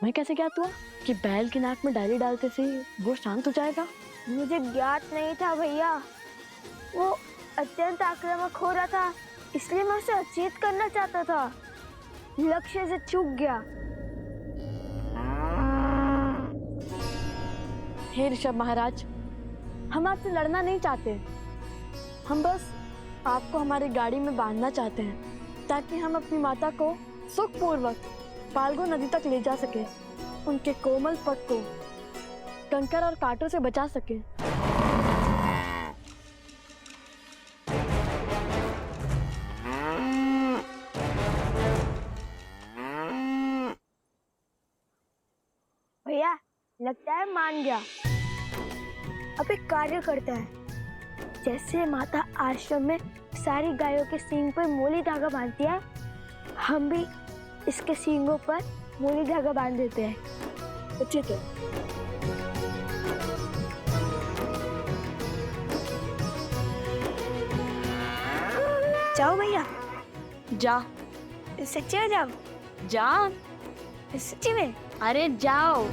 तुम्हें कैसे ज्ञात हुआ कि बैल की नाक में डाली डालते से वो शांत हो जाएगा? मुझे ज्ञात नहीं था भैया। वो अत्यंत आक्रामक हो रहा था, इसलिए मैं उसे अचेत करना चाहता था। लक्ष्य से चूक गया। हे ऋषभ महाराज, हम आपसे लड़ना नहीं चाहते। हम बस आपको हमारी गाड़ी में बांधना चाहते हैं ताकि हम अपनी माता को सुखपूर्वक फाल्गु नदी तक ले जा सके, उनके कोमल पग को कंकर और कांटों से बचा सके। भैया लगता है मान गया। अब एक कार्य करते हैं, जैसे माता आश्रम में सारी गायों के सींग पर मोली धागा बांधती है, हम भी इसके सींगों पर मोली धागा बांध देते हैं। उचित है। जाओ भैया। जा। सच्ची में जाओ? जा। सच्ची में? अरे जाओ।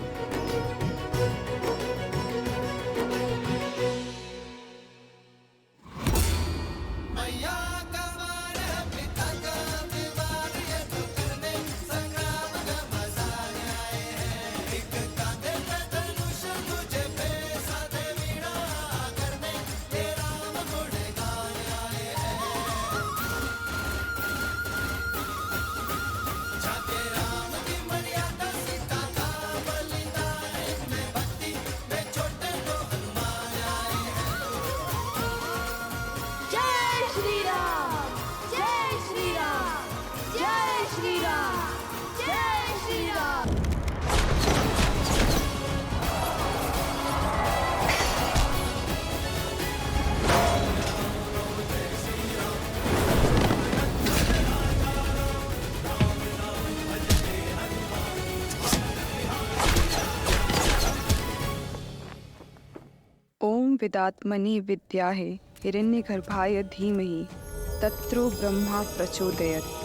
ओम विदात्मनि विद्याहे हिरण्यगर्भाय धीमहि तत्रो ब्रह्मा प्रचोदयात्।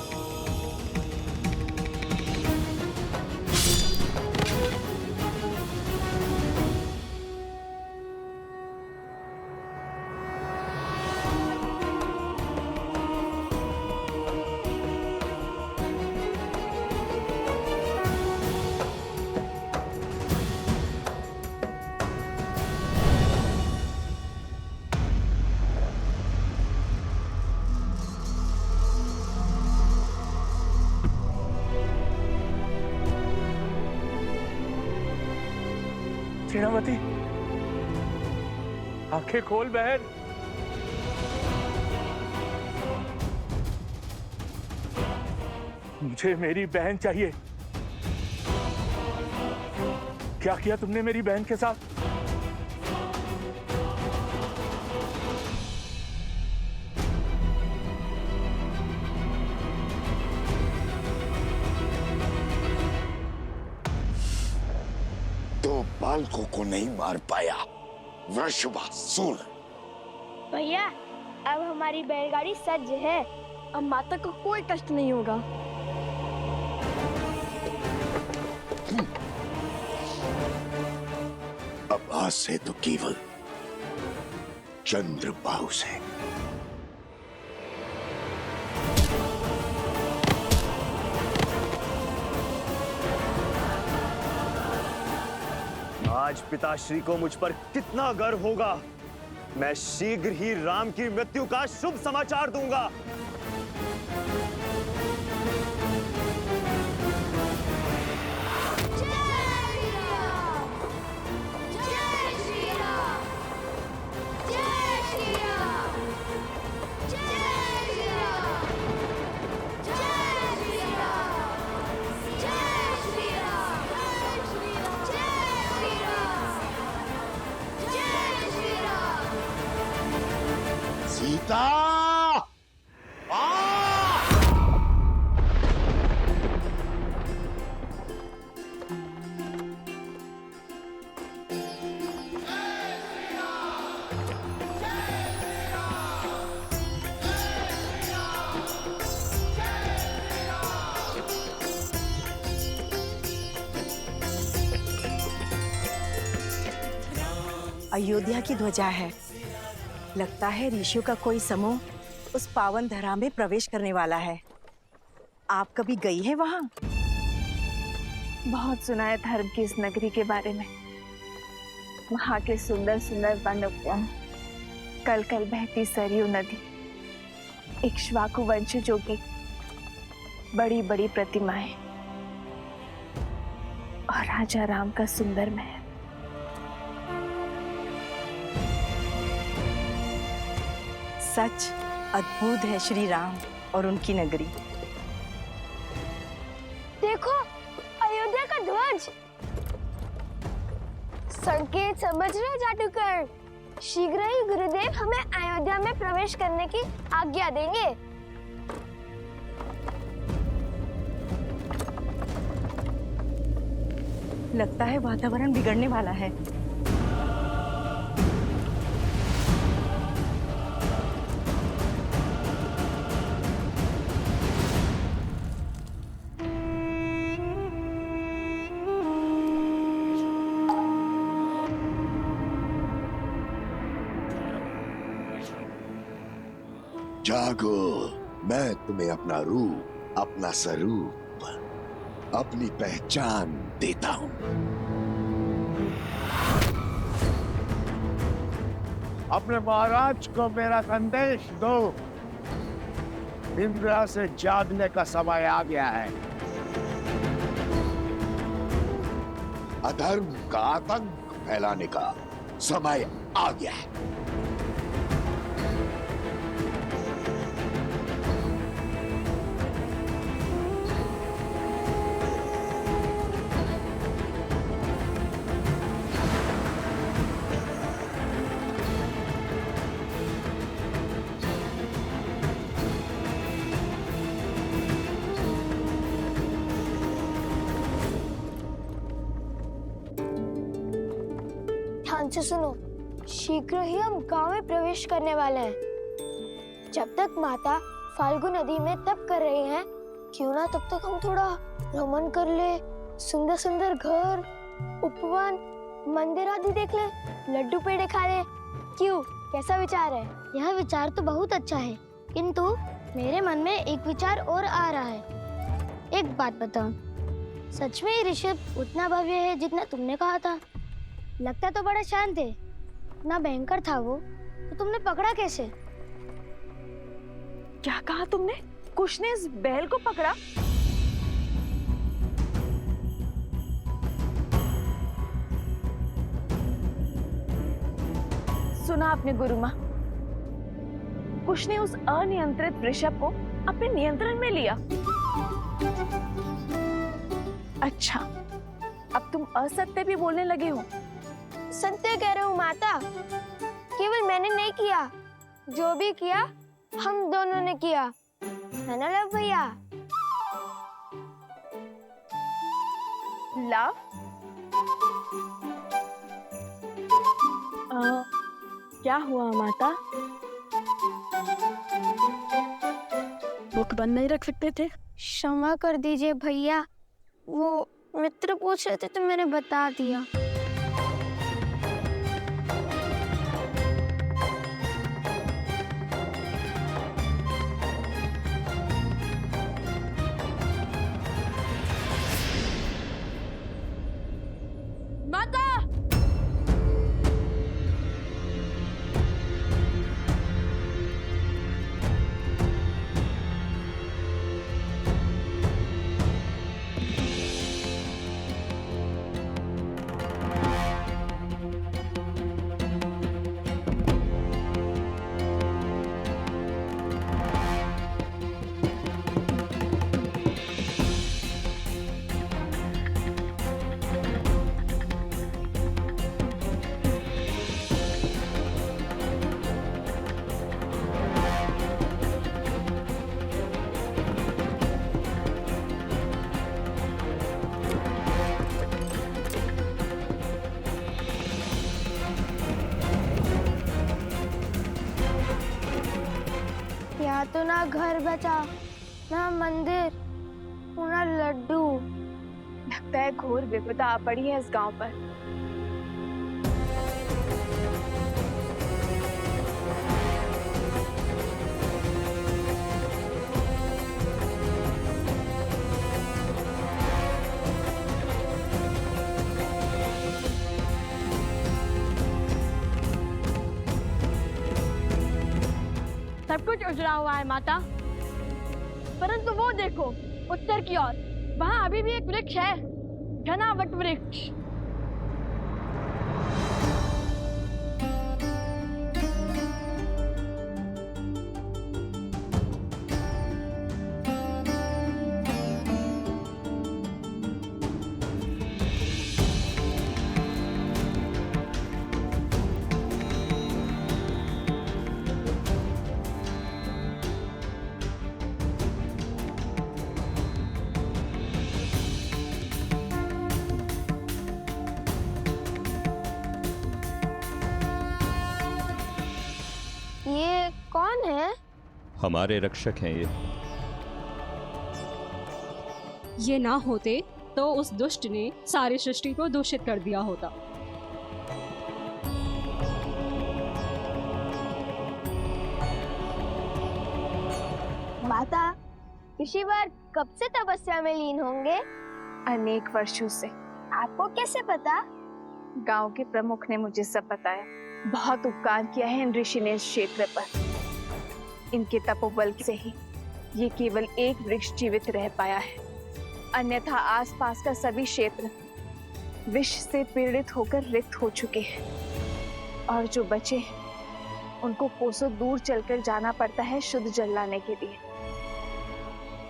सेनापति, आंखें खोल बहन। मुझे मेरी बहन चाहिए। क्या किया तुमने मेरी बहन के साथ? बालकों को नहीं मार पाया वृषभासुर। भैया अब हमारी बैलगाड़ी सज्ज है, अब माता को कोई कष्ट नहीं होगा। अब आज से तो केवल चंद्रबाहु से। आज पिताश्री को मुझ पर कितना गर्व होगा। मैं शीघ्र ही राम की मृत्यु का शुभ समाचार दूंगा। सीता! अयोध्या की ध्वजा है। लगता है ऋषियों का कोई समूह उस पावन धरा में प्रवेश करने वाला है। आप कभी गई हैं वहां? बहुत सुना है धर्म की इस नगरी के बारे में। वहां के सुंदर सुंदर वन उपवन, कल कल बहती सरयू नदी, इक्ष्वाकु वंशजों की बड़ी बड़ी प्रतिमाएं और राजा राम का सुंदर महल। सच अद्भुत है श्री राम और उनकी नगरी। देखो, अयोध्या का ध्वज। संकेत समझ रहे हो जादूगर? शीघ्र ही गुरुदेव हमें अयोध्या में प्रवेश करने की आज्ञा देंगे। लगता है वातावरण बिगड़ने वाला है। जागो, मैं तुम्हें अपना रूप, अपना स्वरूप, अपनी पहचान देता हूं। अपने महाराज को मेरा संदेश दो। इंद्र से जागने का समय आ गया है। अधर्म का आतंक फैलाने का समय आ गया है। ध्यान से सुनो, शीघ्र ही हम गांव में प्रवेश करने वाले हैं। जब तक माता फाल्गु नदी में तप कर रही हैं, क्यों ना तब तक हम थोड़ा भ्रमण कर ले, सुंदर सुंदर घर, उपवन, मंदिर आदि देख ले, लड्डू पेड़े खा ले। क्यों, कैसा विचार है? यह विचार तो बहुत अच्छा है, किंतु मेरे मन में एक विचार और आ रहा है। एक बात बताओ, सच में ये ऋषभ उतना भव्य है जितना तुमने कहा था? लगता तो बड़ा शांत है, इतना भयंकर था वो, तो तुमने पकड़ा कैसे? क्या कहा तुमने? कुश ने इस बैल को पकड़ा? सुना आपने गुरु माँ, कुश ने उस अनियंत्रित वृषभ को अपने नियंत्रण में लिया। अच्छा, अब तुम असत्य भी बोलने लगे हो। सत्य कह रहे हूँ माता, केवल मैंने नहीं किया, जो भी किया हम दोनों ने किया, है ना लव भैया? लव? क्या हुआ माता? मुख बंद नहीं रख सकते थे? क्षमा कर दीजिए भैया, वो मित्र पूछ रहे थे तो मैंने बता दिया। माता! यहाँ तो ना घर बचा, ना मंदिर, ना लड्डू। लगता है घोर विपदा आ पड़ी है इस गांव पर। कुछ उजड़ा हुआ है माता, परंतु वो देखो उत्तर की ओर, वहाँ अभी भी एक वृक्ष है, घना वट वृक्ष। ये कौन है? हमारे रक्षक हैं ये ना होते तो उस दुष्ट ने सारी सृष्टि को दूषित कर दिया होता। माता, ऋषिवर कब से तपस्या में लीन होंगे? अनेक वर्षों से। आपको कैसे पता? गांव के प्रमुख ने मुझे सब बताया। बहुत उपकार किया है इन ऋषि ने इस क्षेत्र पर। इनके तपोबल से ही ये केवल एक वृक्ष जीवित रह पाया है, अन्यथा आसपास का सभी क्षेत्र विष से पीड़ित होकर रिक्त हो चुके हैं, और जो बचे उनको कोसों दूर चलकर जाना पड़ता है शुद्ध जल लाने के लिए।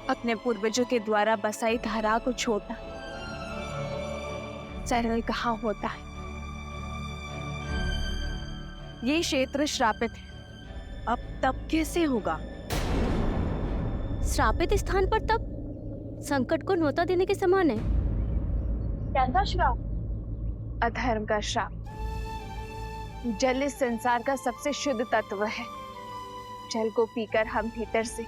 अपने पूर्वजों के द्वारा बसाई धारा को छोड़ना सरल कहाँ होता है। ये क्षेत्र श्रापित है, अब तप कैसे होगा? श्रापित स्थान पर तप संकट को न्योता देने के समान है। क्या श्राप? अधर्म का श्राप। जल इस संसार का सबसे शुद्ध तत्व है। जल को पीकर हम भीतर से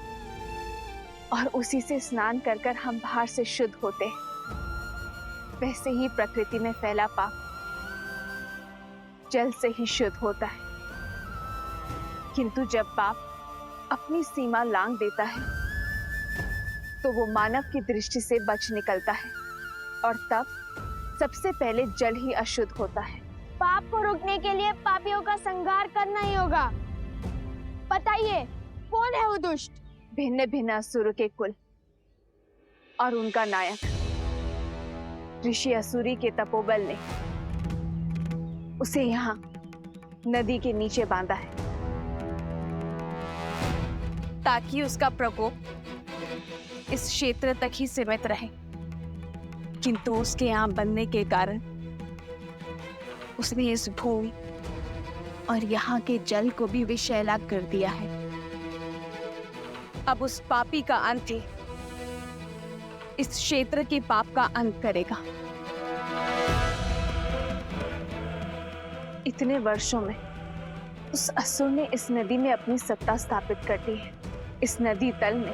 और उसी से स्नान कर कर हम बाहर से शुद्ध होते हैं। वैसे ही प्रकृति में फैला पाप जल से ही शुद्ध होता है, किंतु जब पाप अपनी सीमा लांघ देता है तो वो मानव की दृष्टि से बच निकलता है, और तब सबसे पहले जल ही अशुद्ध होता है। पाप को रोकने के लिए पापियों का संहार करना ही होगा। बताइए, कौन है वो दुष्ट? भिन्न भिन्न असुर के कुल और उनका नायक ऋषि असुरी के तपोबल ने उसे यहाँ नदी के नीचे बांधा है, ताकि उसका प्रकोप इस क्षेत्र तक ही सीमित रहे, किंतु उसके यहाँ बनने के कारण उसने इस भूमि और यहाँ के जल को भी विषैला कर दिया है। अब उस पापी का अंत ही इस क्षेत्र के पाप का अंत करेगा। इतने वर्षों में उस असुर ने इस नदी में अपनी सत्ता स्थापित कर दी है। इस नदी तल में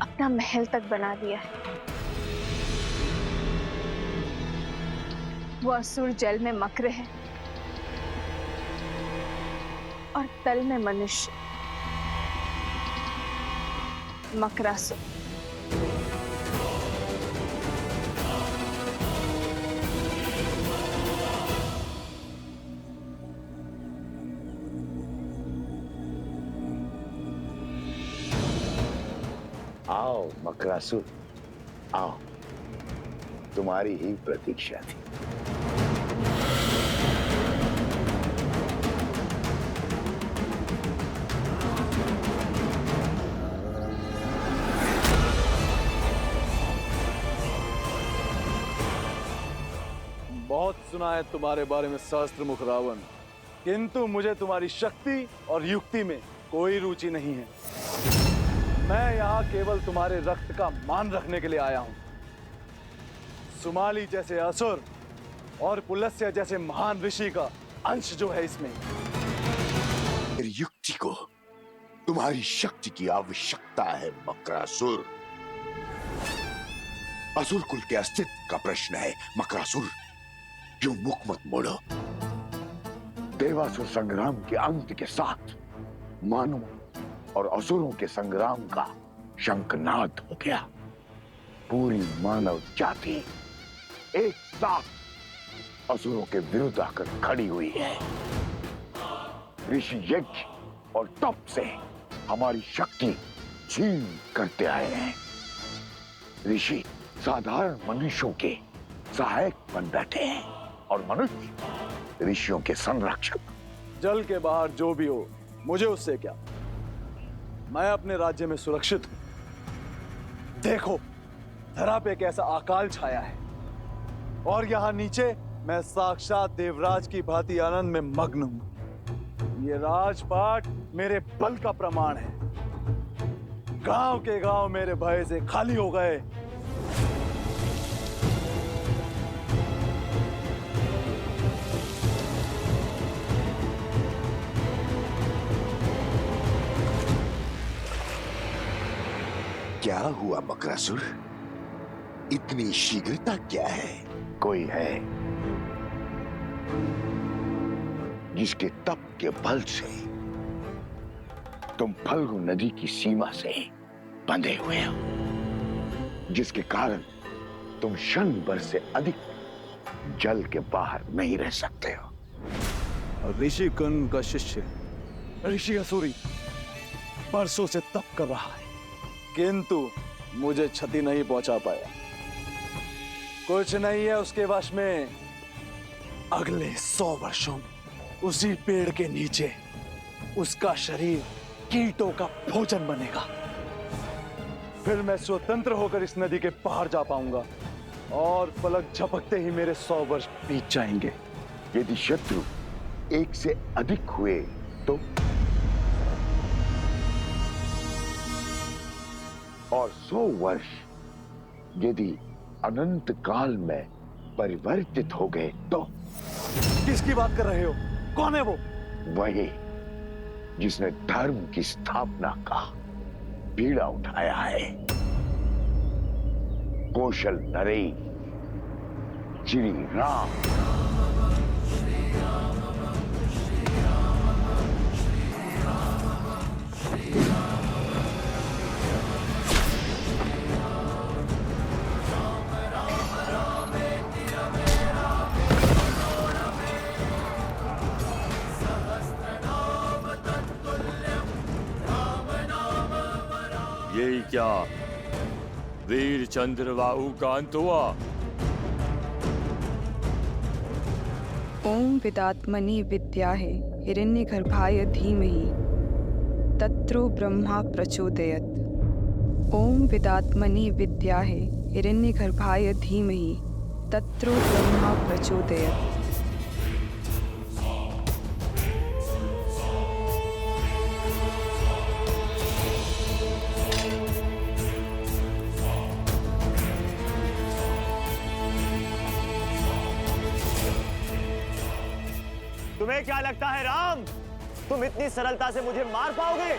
अपना महल तक बना दिया है। वो असुर जल में मक्र है और तल में मनुष्य मकरासुर। आओ मकरासुर, आओ, तुम्हारी ही प्रतीक्षा थी। बहुत सुना है तुम्हारे बारे में सहस्त्रमुख रावण, किंतु मुझे तुम्हारी शक्ति और युक्ति में कोई रुचि नहीं है। मैं यहाँ केवल तुम्हारे रक्त का मान रखने के लिए आया हूँ। सुमाली जैसे असुर और पुलस्त्य जैसे महान ऋषि का अंश जो है इसमें। मेरी युक्ति को तुम्हारी शक्ति की आवश्यकता है मकरासुर। असुर कुल के अस्तित्व का प्रश्न है मकरासुर। यूं मुख मत मोड़ो। देवासुर संग्राम के अंत के साथ मानवों और असुरों के संग्राम का शंखनाद हो गया। पूरी मानव जाति एक साथ असुरों के विरुद्ध आकर खड़ी हुई है। ऋषि यज्ञ और तब से हमारी शक्ति छीन करते आए हैं। ऋषि साधारण मनुष्यों के सहायक बन बैठे हैं और मनुष्य ऋषियों के संरक्षक। जल के बाहर जो भी हो, मुझे उससे क्या। मैं अपने राज्य में सुरक्षित हूं। देखो, धरा पे कैसा अकाल छाया है और यहाँ नीचे मैं साक्षात देवराज की भांति आनंद में मग्न हूं। ये राजपाट मेरे बल का प्रमाण है। गांव के गांव मेरे भय से खाली हो गए। क्या हुआ मकरासुर? इतनी शीघ्रता क्या है? कोई है जिसके तप के बल से तुम फल्गु नदी की सीमा से बंधे हुए हो, जिसके कारण तुम क्षण भर से अधिक जल के बाहर नहीं रह सकते हो। ऋषि गण का शिष्य ऋषि असुरी बरसों से तप कर रहा है, किंतु मुझे क्षति नहीं पहुंचा पाया। कुछ नहीं है उसके वश में। अगले 100 वर्षों में उसी पेड़ के नीचे उसका शरीर कीटों का भोजन बनेगा। फिर मैं स्वतंत्र होकर इस नदी के पार जा पाऊंगा और पलक झपकते ही मेरे 100 वर्ष बीत जाएंगे। यदि शत्रु एक से अधिक हुए तो, और 100 वर्ष यदि अनंत काल में परिवर्तित हो गए तो। किसकी बात कर रहे हो? कौन है वो? वही जिसने धर्म की स्थापना का बीड़ा उठाया है। कौशल नरेश श्री राम। यही क्या वीर चंद्रबाहु का अंत हुआ? ओम विदात्मनि विद्याहे हिरण्यगर्भाय धीमहि तत्रो ब्रह्मा प्रचोदयत्। ओम विदात्मनि विद्याहे हिरण्यगर्भाय धीमहि तत्रो ब्रह्मा प्रचोदयत्। तुम्हें क्या लगता है राम, तुम इतनी सरलता से मुझे मार पाओगे?